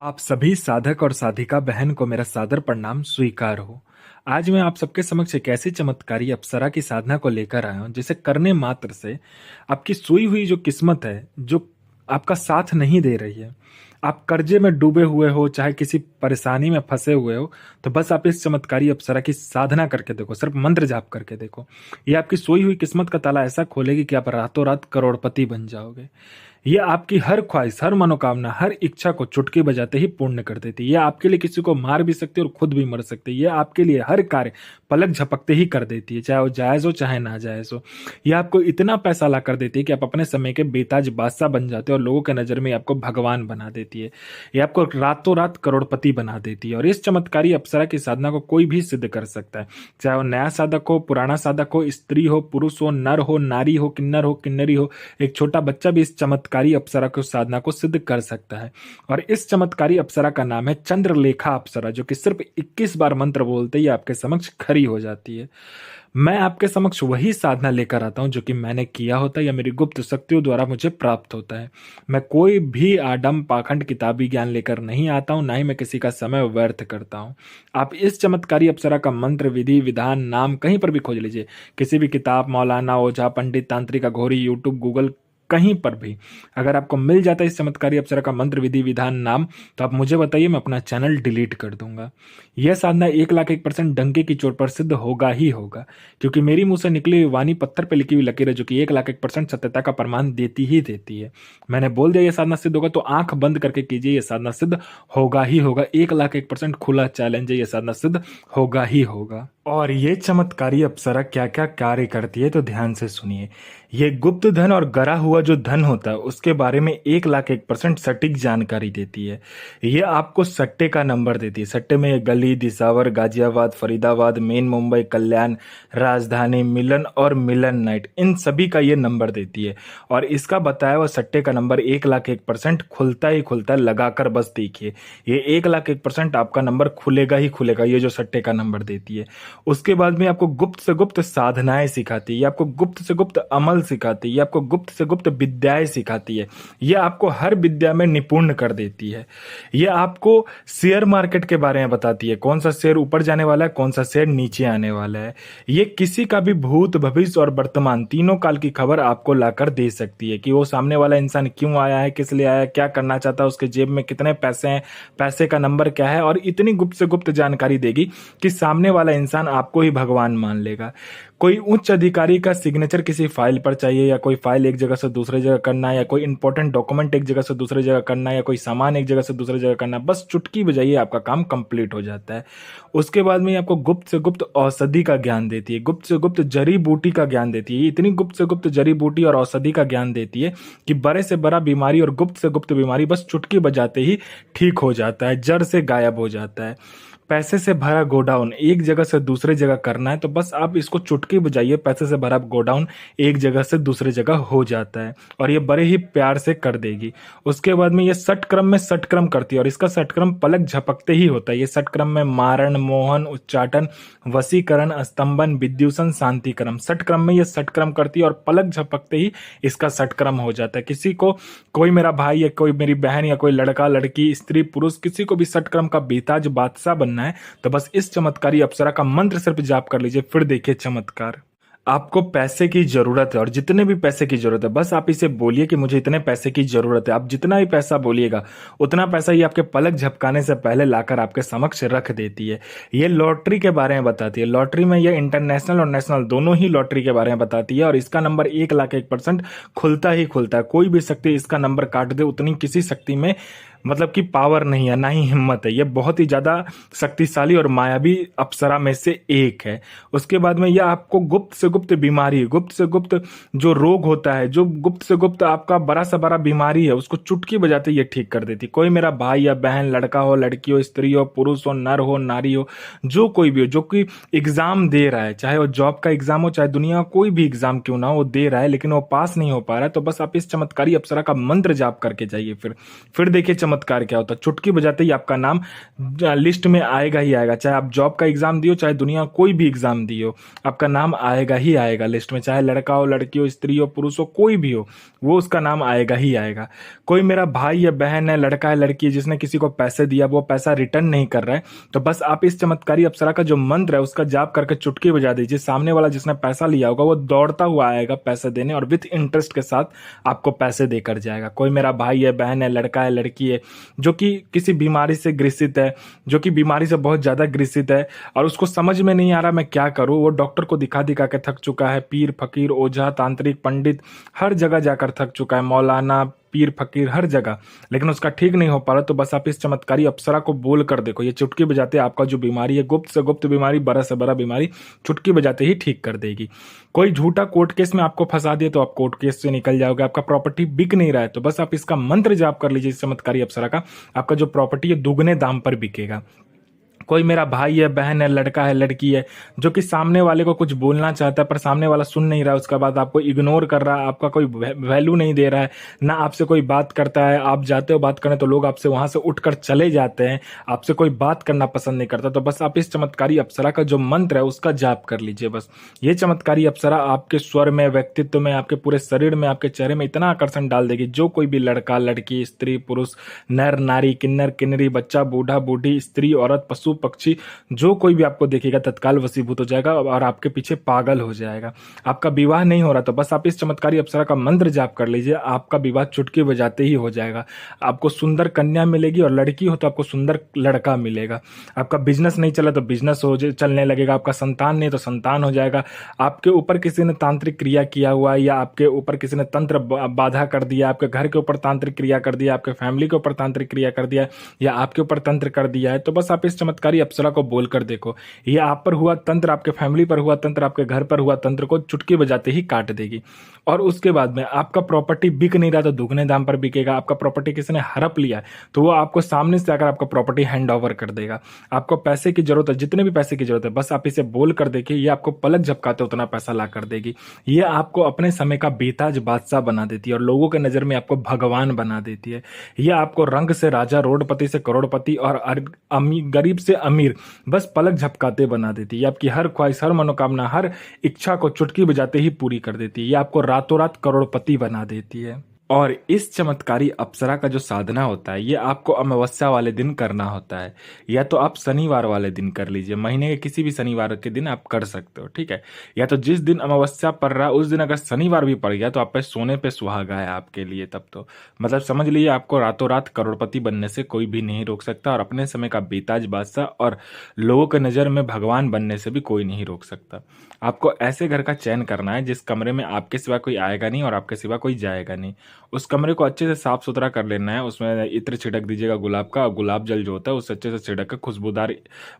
आप सभी साधक और साधिका बहन को मेरा सादर प्रणाम स्वीकार हो। आज मैं आप सबके समक्ष एक ऐसी चमत्कारी अप्सरा की साधना को लेकर आया हूं जिसे करने मात्र से आपकी सोई हुई जो किस्मत है, जो आपका साथ नहीं दे रही है, आप कर्जे में डूबे हुए हो, चाहे किसी परेशानी में फंसे हुए हो, तो बस आप इस चमत्कारी अप्सरा की साधना करके देखो, सिर्फ मंत्र जाप करके देखो। ये आपकी सोई हुई किस्मत का ताला ऐसा खोलेगी कि आप रातों रात करोड़पति बन जाओगे। ये आपकी हर ख्वाहिश, हर मनोकामना, हर इच्छा को चुटकी बजाते ही पूर्ण कर देती है। ये आपके लिए किसी को मार भी सकती है और खुद भी मर सकती है। ये आपके लिए हर कार्य पलक झपकते ही कर देती है, चाहे वो जायज हो चाहे ना जायज हो। ये आपको इतना पैसा ला कर देती है कि आप अपने समय के बेताज बादशाह बन जाते हो और लोगों के नजर में आपको भगवान बना देती है। ये आपको रातों रात करोड़पति बना देती है। और इस चमत्कारी अप्सरा की साधना को कोई भी सिद्ध कर सकता है, चाहे वो नया साधक हो, पुराना साधक हो, स्त्री हो, पुरुष हो, नर हो, नारी हो, किन्नरी हो। एक छोटा बच्चा भी इस चमत्कारी अप्सरा को साधना को सिद्ध कर सकता है। और इस चमत्कारी अप्सरा का नाम है चंद्रलेखा अप्सरा, जो कि सिर्फ 21 बार मंत्र बोलते ही आपके समक्ष खड़ी हो जाती है। मैं आपके समक्ष वही साधना लेकर आता हूं जो कि मैंने किया होता है या मेरी गुप्त शक्तियों द्वारा मुझे प्राप्त होता है। मैं कोई भी आडम पाखंड किताबी ज्ञान लेकर नहीं आता हूं, ना ही मैं किसी का समय व्यर्थ करता हूं। आप इस चमत्कारी अप्सरा का मंत्र, विधि, विधान, नाम कहीं पर भी खोज लीजिए, किसी भी किताब, मौलाना, ओझा, पंडित, तांत्रिक, अघोरी, यूट्यूब, गूगल, कहीं पर भी अगर आपको मिल जाता है इस चमत्कारी अप्सरा का मंत्र, विधि, विधान, नाम, तो आप मुझे बताइए, मैं अपना चैनल डिलीट कर दूंगा। यह साधना 1,01% डंके की चोट पर सिद्ध होगा ही होगा, क्योंकि मेरी मुंह से निकली हुई वाणी पत्थर पर लिखी हुई लकीर है, जो कि 1,01% सत्यता का प्रमाण देती ही देती है। मैंने बोल दिया यह साधना सिद्ध होगा, तो आंख बंद करके कीजिए, यह साधना सिद्ध होगा ही होगा। 1,01% खुला चैलेंज है, यह साधना सिद्ध होगा ही होगा। और ये चमत्कारी अप्सरा क्या क्या कार्य करती है तो ध्यान से सुनिए। ये गुप्त धन और गरा हुआ जो धन होता है उसके बारे में 1,01% सटीक जानकारी देती है। ये आपको सट्टे का नंबर देती है। सट्टे में ये गली, दिसावर, गाजियाबाद, फरीदाबाद, मेन मुंबई, कल्याण, राजधानी, मिलन और मिलन नाइट, इन सभी का ये नंबर देती है। और इसका बताया हुआ सट्टे का नंबर 1,01% खुलता ही खुलता है। लगाकर बस देखिए, ये 1,01% आपका नंबर खुलेगा ही खुलेगा, ये जो सट्टे का नंबर देती है। उसके बाद में आपको गुप्त से गुप्त साधनाएं सिखाती है, ये आपको गुप्त से गुप्त अमल सिखाती है, ये आपको गुप्त से गुप्त विद्याएं सिखाती है, ये आपको हर विद्या में निपुण कर देती है। ये आपको शेयर मार्केट के बारे में बताती है, कौन सा शेयर ऊपर जाने वाला है, कौन सा शेयर नीचे आने वाला है। ये किसी का भी भूत, भविष्य और वर्तमान तीनों काल की खबर आपको लाकर दे सकती है कि वो सामने वाला इंसान क्यों आया है, किस लिए आया है, क्या करना चाहता है, उसके जेब में कितने पैसे हैं, पैसे का नंबर क्या है। और इतनी गुप्त से गुप्त जानकारी देगी कि सामने वाला इंसान आपको ही भगवान मान लेगा। कोई उच्च अधिकारी का सिग्नेचर किसी फाइल पर चाहिए, या कोई फाइल एक जगह से दूसरी जगह करना है, या कोई इंपॉर्टेंट डॉक्यूमेंट एक जगह से दूसरी जगह करना है, या कोई सामान एक जगह से दूसरी जगह करना है, बस चुटकी बजाइए आपका काम कंप्लीट हो जाता है। उसके बाद में आपको गुप्त से गुप्त औषधि का ज्ञान देती है, गुप्त से गुप्त जड़ी बूटी का ज्ञान देती है। इतनी गुप्त से गुप्त जड़ी बूटी और औषधि का ज्ञान देती है कि बड़े से बड़ा बीमारी और गुप्त से गुप्त बीमारी बस चुटकी बजाते ही ठीक हो जाता है, जड़ से गायब हो जाता है। पैसे से भरा गोडाउन एक जगह से दूसरे जगह करना है, तो बस आप इसको चुटकी बजाइए, पैसे से भरा गोडाउन एक जगह से दूसरे जगह हो जाता है। और ये बड़े ही प्यार से कर देगी। उसके बाद में ये षटक्रम में षटक्रम करती है, और इसका षटक्रम पलक झपकते ही होता है। ये षटक्रम में मारण, मोहन, उच्चाटन, वशीकरण, स्तंभन, विद्युषण, शांतिक्रम, षटक्रम में ये षटक्रम करती है और पलक झपकते ही इसका षटक्रम हो जाता है। किसी को, कोई मेरा भाई या कोई मेरी बहन या कोई लड़का लड़की, स्त्री पुरुष, किसी को भी षटक्रम का बेताज बादशाह बनना है, तो बस इस चमत्कारी अप्सरा का मंत्र सिर्फ जाप कर लीजिए, फिर देखिए चमत्कार। आपको पैसे की जरूरत है, और जितने भी पैसे की जरूरत है, बस आप इसे बोलिए कि मुझे इतने पैसे की जरूरत है। आप जितना भी पैसा बोलिएगा उतना पैसा ये आपके पलक झपकाने से पहले लाकर आपके समक्ष रख देती है। ये लॉटरी के बारे में बताती है। लॉटरी में ये इंटरनेशनल और नेशनल दोनों ही लॉटरी के बारे में बताती है, और इसका नंबर 1,01% खुलता ही खुलता है। कोई भी शक्ति इसका नंबर काट दे, उतनी किसी शक्ति में मतलब कि पावर नहीं है, ना ही हिम्मत है। ये बहुत ही ज्यादा शक्तिशाली और मायावी अप्सरा में से एक है। उसके बाद में यह आपको गुप्त से गुप्त बीमारी, गुप्त से गुप्त जो रोग होता है, जो गुप्त से गुप्त आपका बड़ा से बड़ा बीमारी है, उसको चुटकी बजाते ये ठीक कर देती। कोई मेरा भाई या बहन, लड़का हो, लड़की हो, स्त्री हो, पुरुष हो, नर हो, नारी हो, जो कोई भी हो, जो कि एग्जाम दे रहा है, चाहे वो जॉब का एग्जाम हो, चाहे दुनिया कोई भी एग्जाम क्यों ना हो, वो दे रहा है लेकिन वो पास नहीं हो पा रहा है, तो बस आप इस चमत्कारी अप्सरा का मंत्र जाप करके जाइए, फिर देखिए चमत्कार चमत्कार क्या होता है, चुटकी बजाते ही आपका नाम लिस्ट में आएगा ही आएगा। चाहे आप जॉब का एग्जाम दियो, चाहे दुनिया कोई भी एग्जाम दियो, आपका नाम आएगा ही आएगा लिस्ट में। चाहे लड़का हो, लड़की हो, स्त्री हो, पुरुष हो, कोई भी हो, वो उसका नाम आएगा ही आएगा। कोई मेरा भाई या बहन है, लड़का है, लड़की है, जिसने किसी को पैसे दिया, वो पैसा रिटर्न नहीं कर रहा है, तो बस आप इस चमत्कारी अप्सरा का जो मंत्र है उसका जाप करके चुटकी बजा दीजिए। सामने वाला जिसने पैसा लिया होगा वो दौड़ता हुआ आएगा पैसे देने, और विथ इंटरेस्ट के साथ आपको पैसे देकर जाएगा। कोई मेरा भाई है, बहन है, लड़का है, लड़की है, जो कि किसी बीमारी से ग्रसित है, जो कि बीमारी से बहुत ज्यादा ग्रसित है, और उसको समझ में नहीं आ रहा मैं क्या करूं, वो डॉक्टर को दिखा दिखा के थक चुका है, पीर फकीर ओझा तांत्रिक पंडित हर जगह जाकर थक चुका है, मौलाना पीर फकीर हर जगह, लेकिन उसका ठीक नहीं हो पा रहा, तो बस आप इस चमत्कारी अप्सरा को बोल कर देखो, ये चुटकी बजाते आपका जो बीमारी है, गुप्त से गुप्त बीमारी, बड़ा से बड़ा बीमारी, चुटकी बजाते ही ठीक कर देगी। कोई झूठा कोर्ट केस में आपको फंसा दिए तो आप कोर्ट केस से निकल जाओगे। आपका प्रॉपर्टी बिक नहीं रहा है तो बस आप इसका मंत्र जाप कर लीजिए इस चमत्कारी अप्सरा का, आपका जो प्रॉपर्टी है दुगने दाम पर बिकेगा। कोई मेरा भाई है, बहन है, लड़का है, लड़की है, जो कि सामने वाले को कुछ बोलना चाहता है पर सामने वाला सुन नहीं रहा है, उसके बाद आपको इग्नोर कर रहा है, आपका कोई वैल्यू नहीं दे रहा है, ना आपसे कोई बात करता है, आप जाते हो बात करने तो लोग आपसे वहां से उठकर चले जाते हैं, आपसे कोई बात करना पसंद नहीं करता, तो बस आप इस चमत्कारी अप्सरा का जो मंत्र है उसका जाप कर लीजिए। बस ये चमत्कारी अप्सरा आपके स्वर में, व्यक्तित्व में, आपके पूरे शरीर में, आपके चेहरे में इतना आकर्षण डाल देगी, जो कोई भी लड़का लड़की, स्त्री पुरुष, नर नारी, किन्नर किन्नरी, बच्चा बूढ़ा बूढ़ी, स्त्री औरत, पशु पक्षी, जो कोई भी आपको देखेगा तत्काल वशीभूत हो जाएगा और आपके पीछे पागल हो जाएगा। आपका विवाह नहीं हो रहा तो बस आप इस चमत्कारी अप्सरा का मंत्र जाप कर लीजिए, आपका विवाह चुटकी बजाते ही हो जाएगा। आपको सुंदर कन्या मिलेगी, और लड़की हो तो आपको सुंदर लड़का मिलेगा। आपका बिजनेस नहीं चला तो बिजनेस हो चलने लगेगा। आपका संतान नहीं तो संतान हो जाएगा। आपके ऊपर किसी ने तांत्रिक क्रिया किया हुआ है, या आपके ऊपर किसी ने तंत्र बाधा कर दिया, आपके घर के ऊपर तांत्रिक क्रिया कर दिया, आपके फैमिली के ऊपर तांत्रिक क्रिया कर दिया, या आपके ऊपर तंत्र कर दिया है, तो बस आप इस चमत्कारी अप्सरा को बोलकर देखो, ये आप पर हुआ तंत्र, आपके फैमिली पर हुआ तंत्र, आपके घर पर हुआ तंत्र को चुटकी बजाते ही काट देगी। और उसके बाद में आपका प्रॉपर्टी बिक नहीं रहा तो दुगने दाम पर बिकेगा। आपका प्रॉपर्टी किसी ने हड़प लिया तो वो आपको सामने से आकर आपका प्रॉपर्टी हैंड ओवर कर देगा। आपको पैसे की जरूरत है, जितने भी पैसे की जरूरत है, बस आप इसे बोल कर देखिए, ये आपको पलक झपकाते उतना पैसा ला कर देगी। ये आपको अपने समय का बेताज बादशाह बना देती है और लोगों के नजर में आपको भगवान बना देती है। ये आपको रंग से राजा, रोडपति से करोड़पति और गरीब से अमीर बस पलक झपकाते बना देती है। आपकी हर ख्वाहिश, हर मनोकामना, हर इच्छा को चुटकी बजाते ही पूरी कर देती है। ये आपको रातों रात करोड़पति बना देती है। और इस चमत्कारी अप्सरा का जो साधना होता है ये आपको अमावस्या वाले दिन करना होता है, या तो आप शनिवार वाले दिन कर लीजिए, महीने के किसी भी शनिवार के दिन आप कर सकते हो, ठीक है। या तो जिस दिन अमावस्या पड़ रहा है उस दिन अगर शनिवार भी पड़ गया तो आप पे सोने पे सुहागा है आपके लिए। तब तो मतलब समझ लीजिए आपको रातों रात करोड़पति बनने से कोई भी नहीं रोक सकता, और अपने समय का बेताज बादशाह और लोगों के नज़र में भगवान बनने से भी कोई नहीं रोक सकता। आपको ऐसे घर का चयन करना है जिस कमरे में आपके सिवा कोई आएगा नहीं और आपके सिवा कोई जाएगा नहीं। उस कमरे को अच्छे से साफ सुथरा कर लेना है, उसमें इत्र छिड़क दीजिएगा गुलाब का, और गुलाब जल जो होता है उससे अच्छे से छिड़क कर खुशबूदार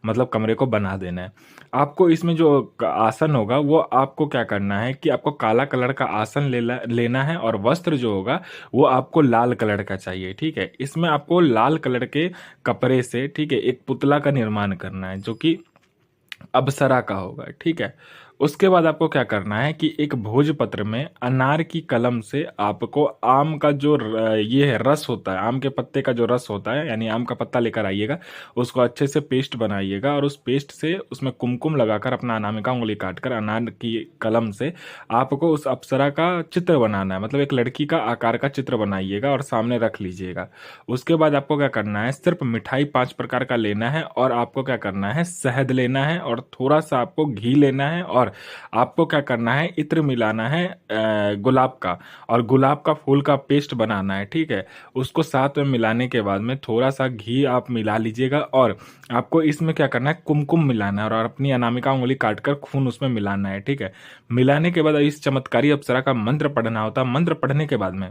मतलब कमरे को बना देना है। आपको इसमें जो आसन होगा वो आपको क्या करना है कि आपको काला कलर का आसन लेना है, और वस्त्र जो होगा वो आपको लाल कलर का चाहिए, ठीक है। इसमें आपको लाल कलर के कपड़े से, ठीक है, एक पुतला का निर्माण करना है जो कि अप्सरा का होगा, ठीक है। उसके बाद आपको क्या करना है कि एक भोजपत्र में अनार की कलम से आपको आम का जो ये है रस होता है, आम के पत्ते का जो रस होता है, यानी आम का पत्ता लेकर आइएगा, उसको अच्छे से पेस्ट बनाइएगा, और उस पेस्ट से उसमें कुमकुम लगाकर अपना अनामिका उंगली काटकर अनार की कलम से आपको उस अप्सरा का चित्र बनाना है, मतलब एक लड़की का आकार का चित्र बनाइएगा और सामने रख लीजिएगा। उसके बाद आपको क्या करना है, सिर्फ मिठाई 5 प्रकार का लेना है, और आपको क्या करना है, शहद लेना है, और थोड़ा सा आपको घी लेना है, और आपको क्या करना है, इत्र मिलाना है गुलाब का, और गुलाब का फूल का पेस्ट बनाना है, ठीक है। उसको साथ में मिलाने के बाद में थोड़ा सा घी आप मिला लीजिएगा, और आपको इसमें क्या करना है, कुमकुम मिलाना है, और अपनी अनामिका उंगली काटकर खून उसमें मिलाना है, ठीक है। मिलाने के बाद इस चमत्कारी अप्सरा का मंत्र पढ़ना होता है। मंत्र पढ़ने के बाद में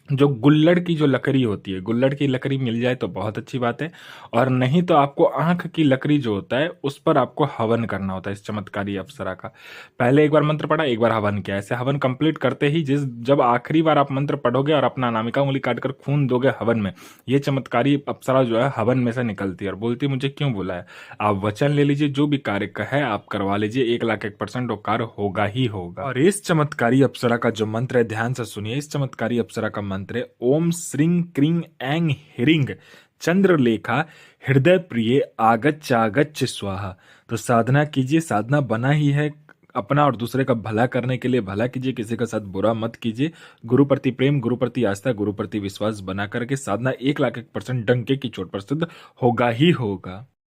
जो गुल्लड़ की जो लकड़ी होती है, गुल्लड़ की लकड़ी मिल जाए तो बहुत अच्छी बात है, और नहीं तो आपको आंख की लकड़ी जो होता है उस पर आपको हवन करना होता है इस चमत्कारी अप्सरा का। पहले एक बार मंत्र पढ़ा, एक बार हवन किया, ऐसे हवन कंप्लीट करते ही जब आखिरी बार आप मंत्र पढ़ोगे और अपना अनामिका उंगली काटकर खून दोगे हवन में, ये चमत्कारी अप्सरा जो है हवन में से निकलती है और बोलती मुझे क्यों बोला है। आप वचन ले लीजिए, जो भी कार्य का है आप करवा लीजिए, 1,01% वो कार्य होगा ही होगा। और इस चमत्कारी अप्सरा का जो मंत्र है ध्यान से सुनिए, इस चमत्कारी अप्सरा का मंत्र है, ओम श्रीं क्रीं ऐं ह्रीं चंद्रलेखा हृदय प्रिय आगच्च स्वाहा। तो साधना कीजिए, साधना बना ही है अपना और दूसरे का भला करने के लिए। भला कीजिए, किसी का साथ बुरा मत कीजिए। गुरु प्रति प्रेम, गुरु प्रति आस्था, गुरु प्रति विश्वास बना करके साधना 1,01,000% डंके की चोट पर सिद्ध होगा ही होगा।